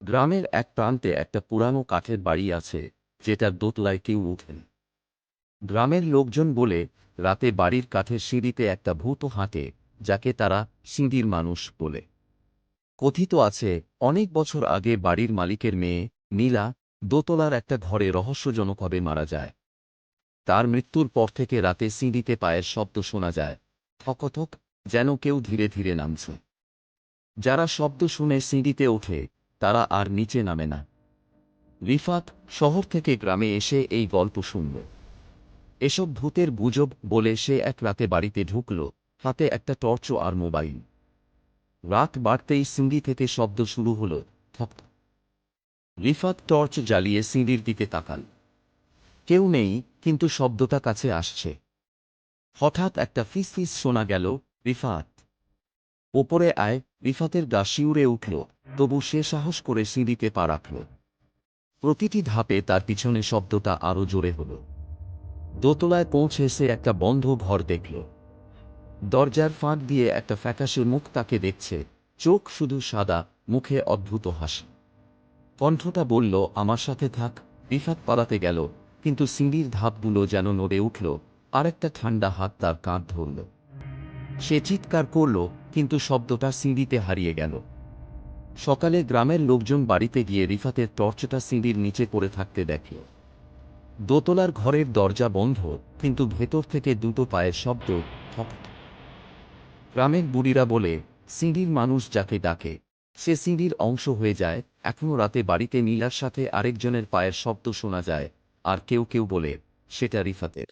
গ্রামের এক প্রান্তে একটা পুরানো কাঠের বাড়ি আছে, যেটার দোতলায় কেউ ওঠেন। গ্রামের লোকজন বলে, রাতে বাড়ির কাঠের সিঁড়িতে একটা ভূত হাঁটে, যাকে তারা সিঁড়ির মানুষ বলে। কথিত আছে, অনেক বছর আগে বাড়ির মালিকের মেয়ে নীলা দোতলার একটা ঘরে রহস্যজনকভাবে মারা যায়। তার মৃত্যুর পর থেকে রাতে সিঁড়িতে পায়ের শব্দ শোনা যায়, ঠকঠক, যেন কেউ ধীরে ধীরে নামছে। যারা শব্দ শুনে সিঁড়িতে ওঠে, তারা আর নিচে নামে না। রিফাত শহর থেকে গ্রামে এসে এই গল্প শুনল। এসব ভূতের গুজব বলে সে এক রাতে বাড়িতে ঢুকল, হাতে একটা টর্চ আর মোবাইল। রাত বাড়তেই সিঁড়ি থেকে শব্দ শুরু হলো, ঠক। রিফাত টর্চ জ্বালিয়ে সিঁড়ির দিকে তাকাল। কেউ নেই, কিন্তু শব্দটা কাছে আসছে। হঠাৎ একটা ফিসফিস শোনা গেল, রিফাত ওপরে আয়। রিফাতের গা শিউরে উঠল, তবু সে সাহস করে সিঁড়িতে পা রাখল। প্রতিটি ধাপে তার পিছনে শব্দটা আরো জোরে হল। দোতলায় পৌঁছে সে একটা বন্ধ ঘর দেখল। দরজার ফাঁক দিয়ে একটা ফ্যাকাশে মুখ তাকে দেখছে, চোখ শুধু সাদা, মুখে অদ্ভুত হাসি। কণ্ঠটা বলল, আমার সাথে থাক। রিফাত পালাতে গেল, কিন্তু সিঁড়ির ধাপগুলো যেন নড়ে উঠল, আর একটা ঠান্ডা হাত তার কাঁধ ধরল। সে চিৎকার করল, কিন্তু শব্দটা সিঁড়িতে হারিয়ে গেল। সকালে গ্রামের লোকজন বাড়িতে গিয়ে রিফাতের টর্চটা সিঁড়ির নিচে পড়ে থাকতে দেখল। দোতলার ঘরের দরজা বন্ধ, কিন্তু ভেতর থেকে দুটো পায়ের শব্দ, ঠক। গ্রামের বুড়িরা বলে, সিঁড়ির মানুষ যাকে ডাকে, সে সিঁড়ির অংশ হয়ে যায়। এখনো রাতে বাড়িতে নীলার সাথে আরেকজনের পায়ের শব্দ শোনা যায়, আর কেউ কেউ বলে, সেটা রিফাতের।